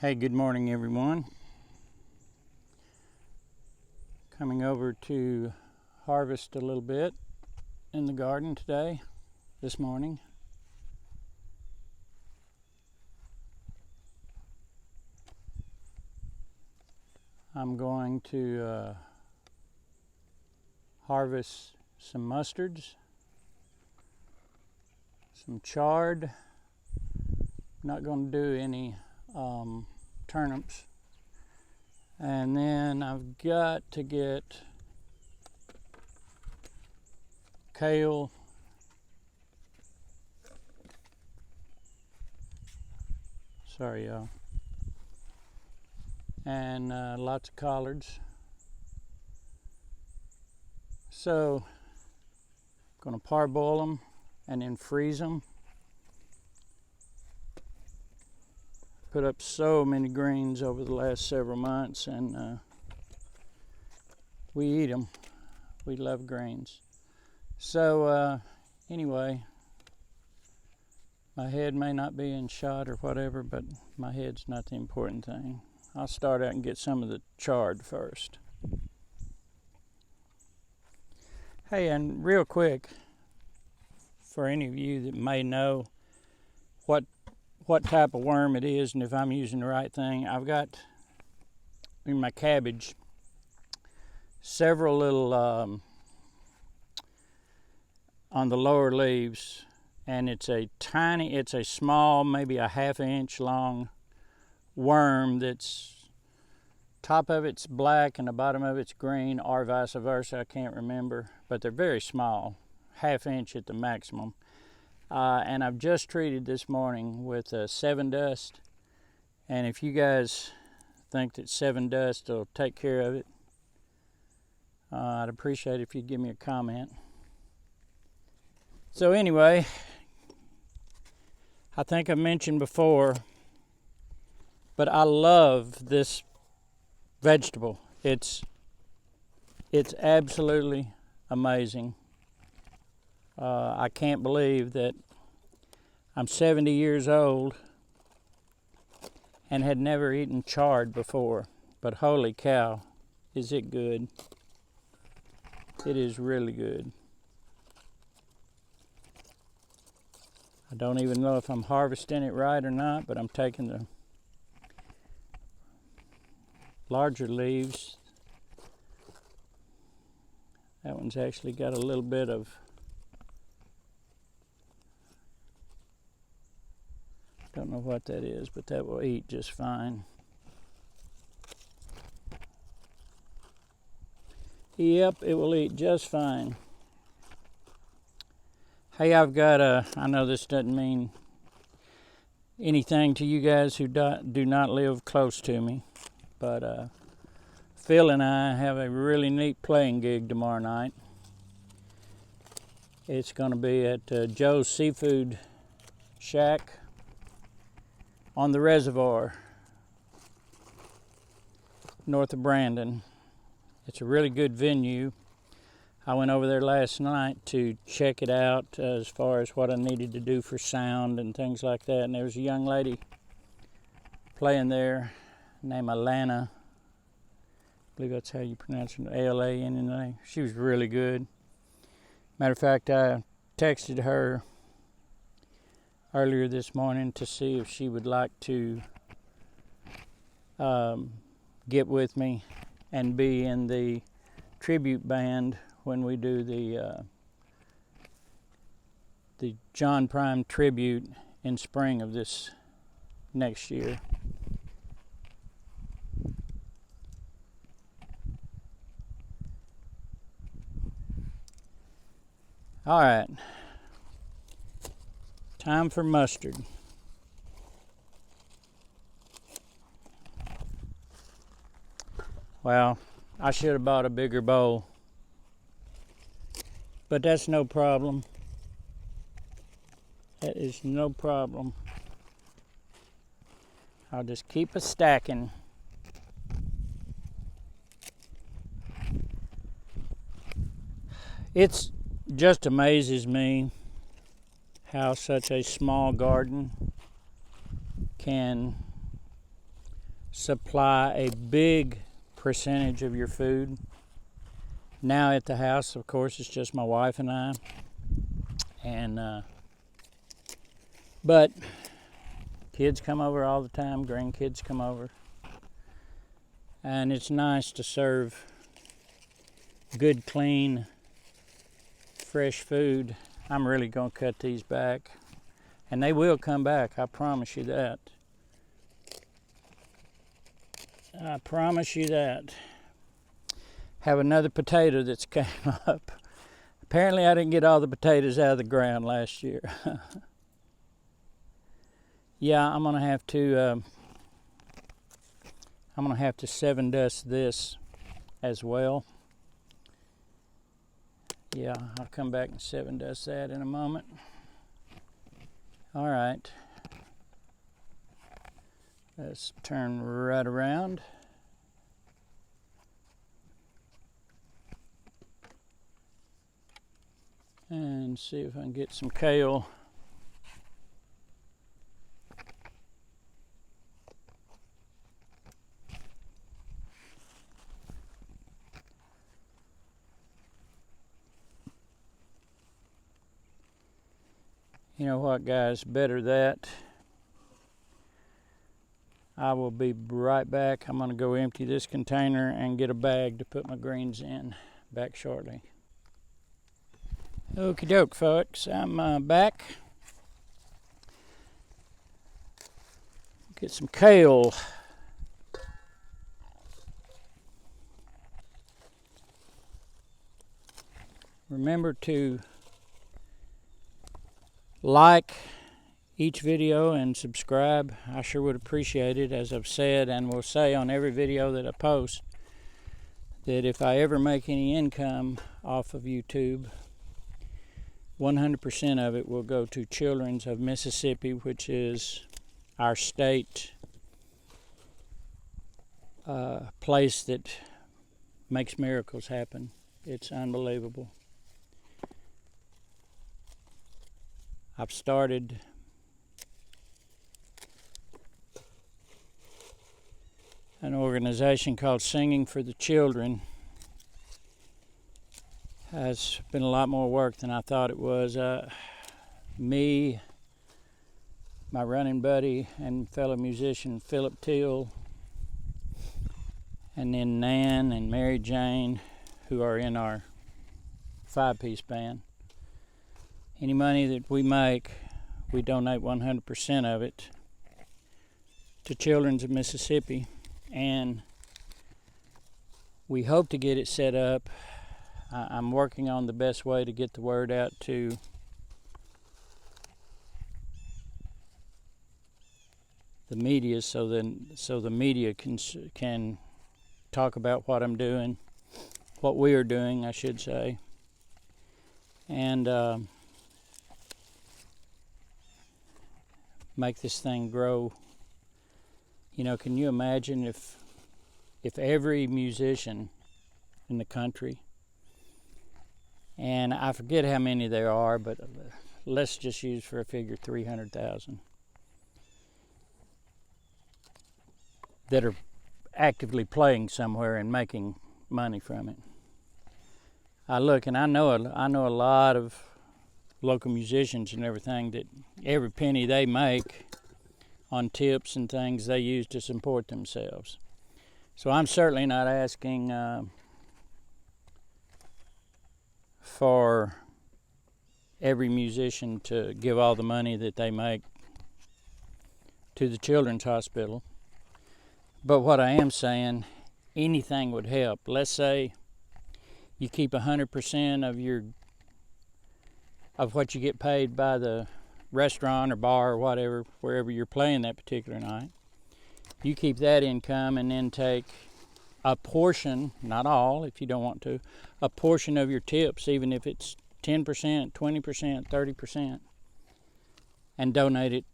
Hey, good morning everyone. Coming over to harvest a little bit in the garden this morning. I'm going to harvest some mustards, some chard. Not going to do any turnips, and then I've got to get kale, sorry y'all, and lots of collards. So I'm going to parboil them and then freeze them. Put up so many greens over the last several months, and we eat them. We love greens. So anyway, my head may not be in shot or whatever, but my head's not the important thing. I'll start out and get some of the chard first. Hey, and real quick, for any of you that may know what type of worm it is and if I'm using the right thing, I've got in my cabbage several little on the lower leaves, and it's a small, maybe a ½ inch long worm that's top of it's black and the bottom of it's green, or vice versa, I can't remember, but they're very small, ½ inch at the maximum. And I've just treated this morning with 7 Dust, and if you guys think that 7 Dust will take care of it, I'd appreciate it if you'd give me a comment. So anyway, I think I mentioned before, but I love this vegetable. It's absolutely amazing. I can't believe that I'm 70 years old and had never eaten chard before, but holy cow, is it good. It is really good. I don't even know if I'm harvesting it right or not, but I'm taking the larger leaves. That one's actually got a little bit of, don't know what that is, but that will eat just fine. Yep, it will eat just fine. Hey, I've got I know this doesn't mean anything to you guys who do not live close to me, but Phil and I have a really neat playing gig tomorrow night. It's going to be at Joe's Seafood Shack on the reservoir north of Brandon. It's a really good venue. I went over there last night to check it out as far as what I needed to do for sound and things like that, and there was a young lady playing there named Alana. I believe that's how you pronounce it, A-L-A-N-N-A. She was really good. Matter of fact, I texted her earlier this morning to see if she would like to get with me and be in the tribute band when we do the John Prime tribute in spring of this next year. All right, time for mustard. Well, I should have bought a bigger bowl, but that's no problem. That is no problem. I'll just keep a stacking. It just amazes me how such a small garden can supply a big percentage of your food. Now at the house, of course, it's just my wife and I. And but kids come over all the time, grandkids come over. And it's nice to serve good, clean, fresh food. I'm really going to cut these back. And they will come back, I promise you that. I promise you that. Have another potato that's came up. Apparently I didn't get all the potatoes out of the ground last year. Yeah, I'm gonna have to 7 dust this as well. Yeah, I'll come back and 7 dust that in a moment. All right. Let's turn right around. And see if I can get some kale. You know what, guys, better that. I will be right back. I'm going to go empty this container and get a bag to put my greens in. Back shortly. Okie doke, folks. I'm back. Get some kale. Remember to like each video and subscribe. I sure would appreciate it, as I've said and will say on every video that I post, that if I ever make any income off of YouTube, 100% of it will go to Children's of Mississippi, which is our state place that makes miracles happen. It's unbelievable. I've started an organization called Singing for the Children. Has been a lot more work than I thought it was. Me, my running buddy and fellow musician Philip Teal, and then Nan and Mary Jane, who are in our 5-piece band. Any money that we make, we donate 100% of it to Children's of Mississippi, and we hope to get it set up. I'm working on the best way to get the word out to the media, so the media can talk about what I'm doing, what we are doing, I should say, and make this thing grow. You know, can you imagine if every musician in the country, and I forget how many there are, but let's just use for a figure 300,000 that are actively playing somewhere and making money from it. I look and I know a lot of local musicians and everything that every penny they make on tips and things they use to support themselves. So I'm certainly not asking for every musician to give all the money that they make to the Children's Hospital. But what I am saying, anything would help. Let's say you keep 100% of what you get paid by the restaurant or bar or whatever, wherever you're playing that particular night. You keep that income and then take a portion, not all if you don't want to, a portion of your tips, even if it's 10%, 20%, 30%, and donate it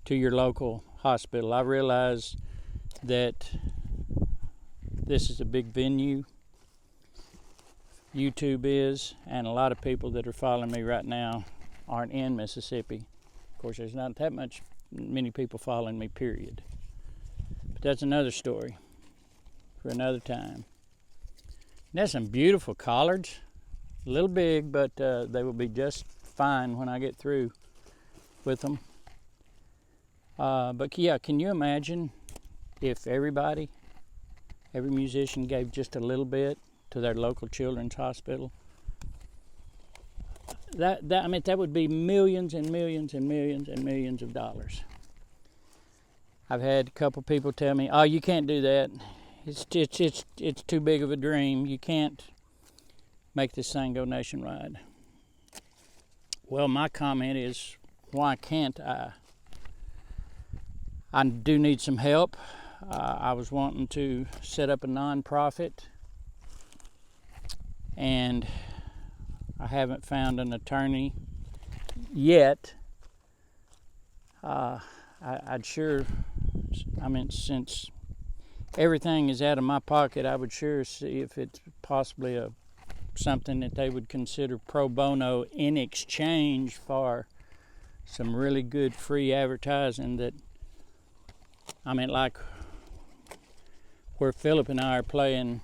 to your local hospital. I realize that this is a big venue, YouTube is, and a lot of people that are following me right now aren't in Mississippi. Of course, there's not that much many people following me, period. But that's another story for another time. And there's some beautiful collards. A little big, but they will be just fine when I get through with them. But yeah, can you imagine if every musician gave just a little bit to their local children's hospital? That would be millions and millions and millions and millions of dollars. I've had a couple people tell me, "Oh, you can't do that. It's too big of a dream. You can't make this thing go nationwide." Well, my comment is, why can't I? I do need some help. I was wanting to set up a nonprofit, and I haven't found an attorney yet. I'd sure, since everything is out of my pocket, I would sure see if it's possibly something that they would consider pro bono in exchange for some really good free advertising that, like where Philip and I are playing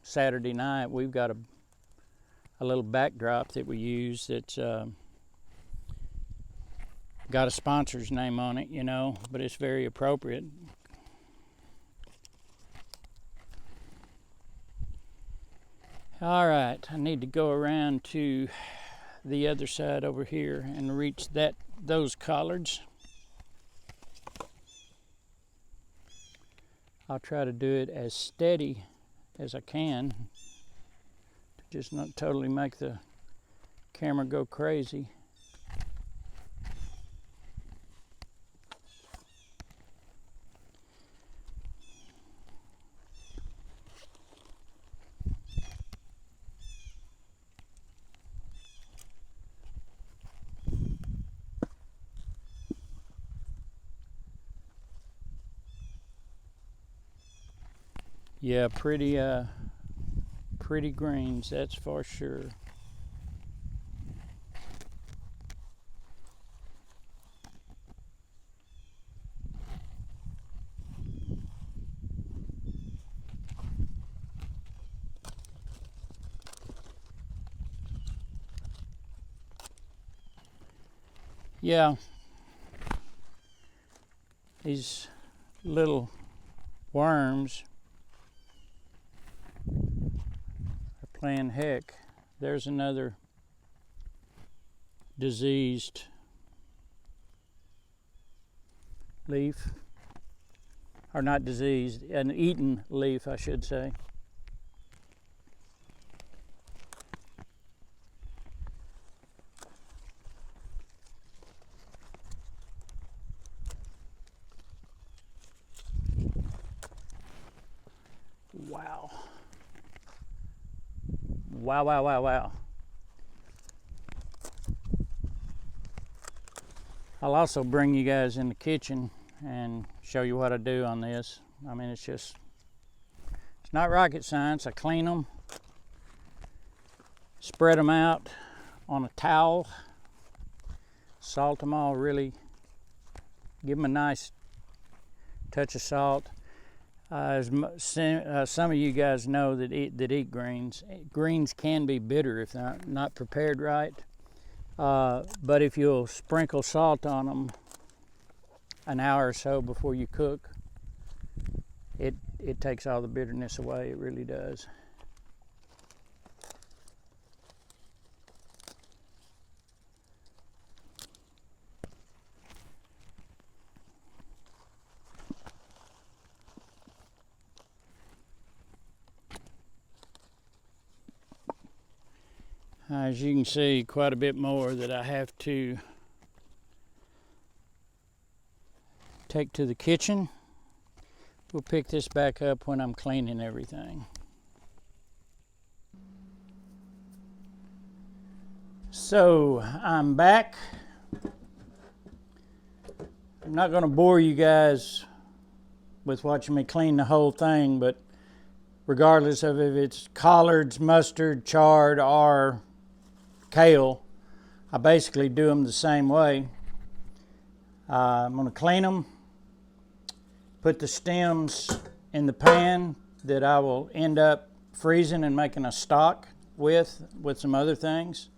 Saturday night, we've got a little backdrop that we use that's got a sponsor's name on it, but it's very appropriate. All right, I need to go around to the other side over here and reach those collards. I'll try to do it as steady as I can to just not totally make the camera go crazy. Yeah, pretty greens, that's for sure. Yeah, these little worms are playing heck. There's another diseased leaf, or not diseased, an eaten leaf, I should say. Wow. Wow, wow, wow, wow. I'll also bring you guys in the kitchen and show you what I do on this. It's not rocket science. I clean them, spread them out on a towel, salt them all, really give them a nice touch of salt. Some of you guys know that eat greens. Greens can be bitter if they're not prepared right. But if you'll sprinkle salt on them an hour or so before you cook, it takes all the bitterness away. It really does. As you can see, quite a bit more that I have to take to the kitchen. We'll pick this back up when I'm cleaning everything. So I'm back. I'm not going to bore you guys with watching me clean the whole thing, but regardless of if it's collards, mustard, chard, or kale, I basically do them the same way. I'm going to clean them, put the stems in the pan that I will end up freezing and making a stock with some other things.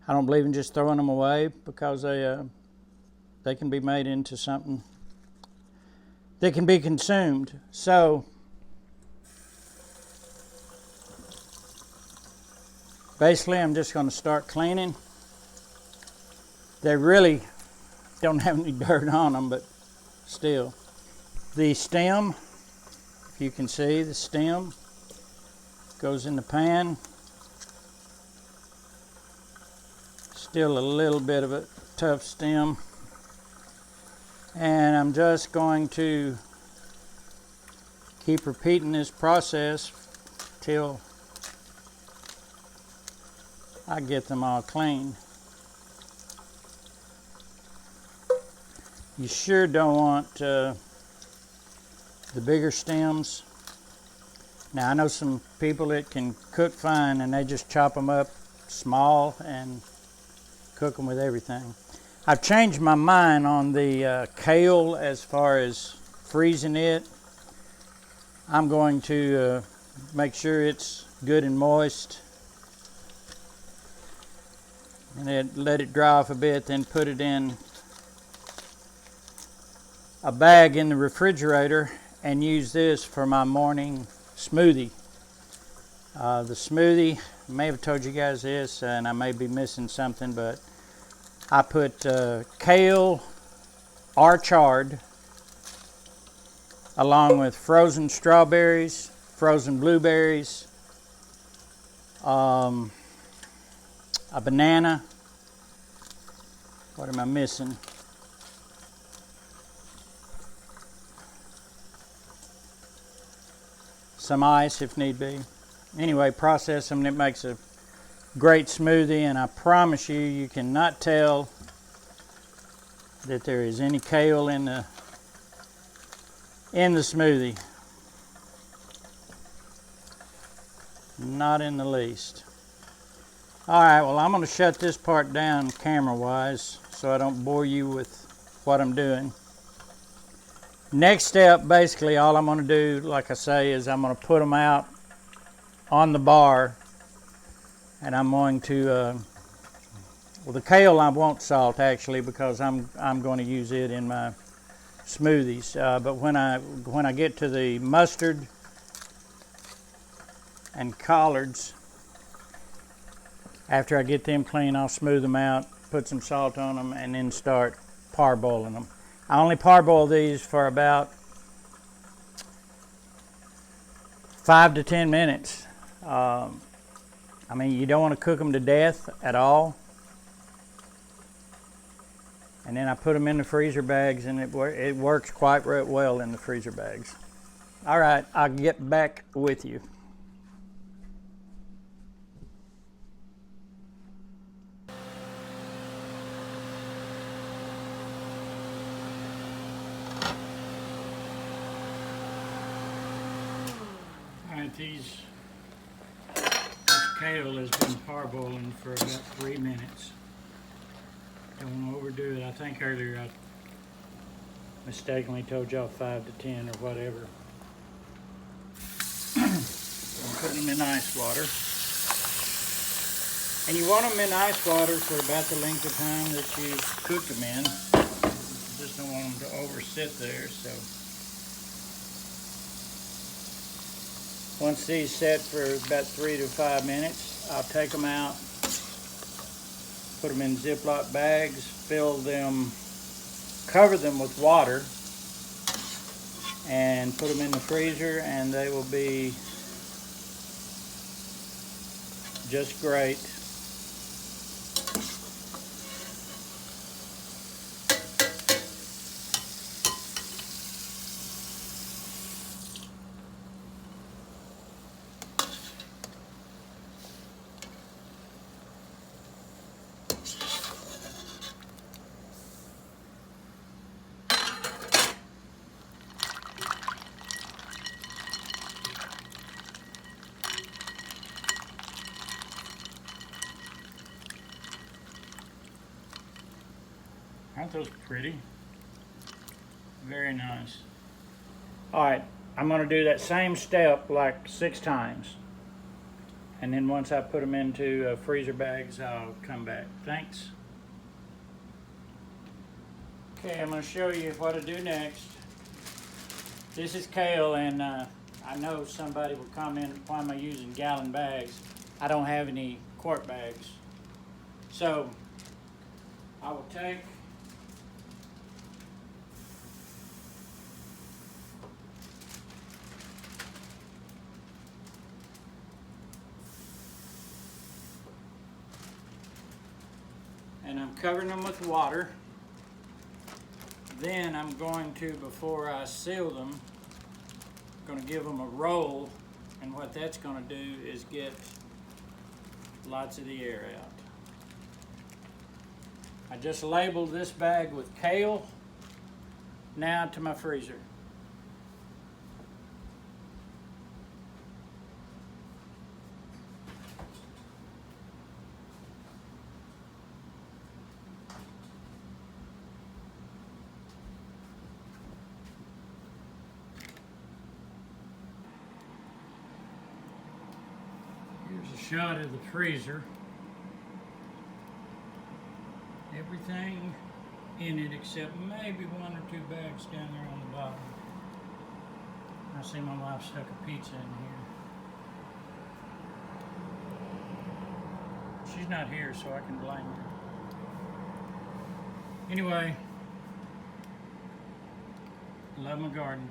I don't believe in just throwing them away because they can be made into something that can be consumed. So basically I'm just going to start cleaning. They really don't have any dirt on them, but still. The stem, if you can see, the stem goes in the pan. Still a little bit of a tough stem. And I'm just going to keep repeating this process till I get them all clean. You sure don't want the bigger stems. Now I know some people that can cook fine and they just chop them up small and cook them with everything. I've changed my mind on the kale as far as freezing it. I'm going to make sure it's good and moist and then let it dry off a bit, then put it in a bag in the refrigerator and use this for my morning smoothie. The smoothie, I may have told you guys this and I may be missing something, but I put kale or chard along with frozen strawberries, frozen blueberries, a banana. What am I missing? Some ice if need be. Anyway, process them and it makes a great smoothie, and I promise you, you cannot tell that there is any kale in the smoothie. Not in the least. Alright, well I'm going to shut this part down camera wise so I don't bore you with what I'm doing. Next step, basically all I'm going to do, like I say, is I'm going to put them out on the bar, and I'm going to well, the kale I won't salt actually because I'm going to use it in my smoothies, but when I get to the mustard and collards, after I get them clean, I'll smooth them out, put some salt on them, and then start parboiling them. I only parboil these for about 5 to 10 minutes. I mean, you don't want to cook them to death at all. And then I put them in the freezer bags, and it works quite well in the freezer bags. All right, I'll get back with you. This kale has been parboiling for about 3 minutes. Don't want to overdo it. I think earlier I mistakenly told y'all 5 to 10 or whatever. I'm putting them in ice water. And you want them in ice water for about the length of time that you cook them in. You just don't want them to over-sit there, so. Once these set for about 3 to 5 minutes, I'll take them out, put them in Ziploc bags, fill them, cover them with water, and put them in the freezer, and they will be just great. Aren't those pretty? Very nice. All right, I'm gonna do that same step like 6 times. And then once I put them into freezer bags, I'll come back. Thanks. Okay, I'm gonna show you what to do next. This is kale, and I know somebody will comment, why am I using gallon bags? I don't have any quart bags. So, I will take and I'm covering them with water. Then I'm going to, before I seal them, going to give them a roll, and what that's going to do is get lots of the air out. I just labeled this bag with kale. Now to my freezer. Here's a shot of the freezer. Everything in it except maybe 1 or 2 bags down there on the bottom. I see my wife stuck a pizza in here. She's not here, so I can blame her. Anyway, love my garden.